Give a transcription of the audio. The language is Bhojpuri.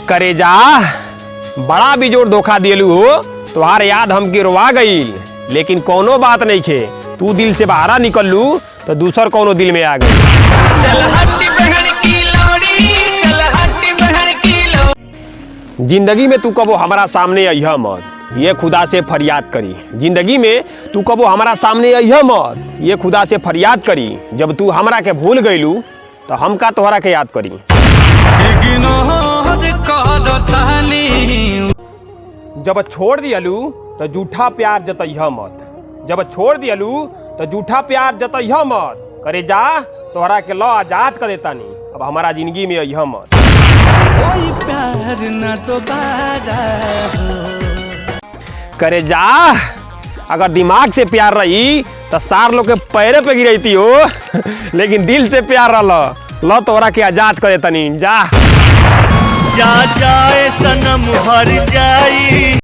करेजा बड़ा बिजोड़ धोखा दिलू हो। तुहार याद हमके रोवा गईल, लेकिन कोनो बात नहीं खे। तू दिल से बाहर निकल लू तो दूसर कोनो दिल में आ गई। जिंदगी में तू कबो हमारा सामने अइह मत, ये खुदा से फरियाद करी। जिंदगी में तू कबो हमारा सामने अइह मत, ये खुदा से फरियाद करी। जब तू हमरा के भूल गईलू तो हम का तोहरा के याद करी। जब छोड़ दियलू तो झूठा प्यार जतइह मत। जब छोड़ दियलू तो झूठा प्यार जतइह मत। करे जा तोहरा के लौ आजाद कर देता नहीं, अब हमारा जिंदगी में अइह मत। कोई प्यार न दोबारा करे जा अगर दिमाग से प्यार रही तो सार लोग के पैरे पे गिरती हो लेकिन दिल से प्यार रहा लो तोहरा के आजाद कर देता नहीं। जा जा जाए सनम हर जाई।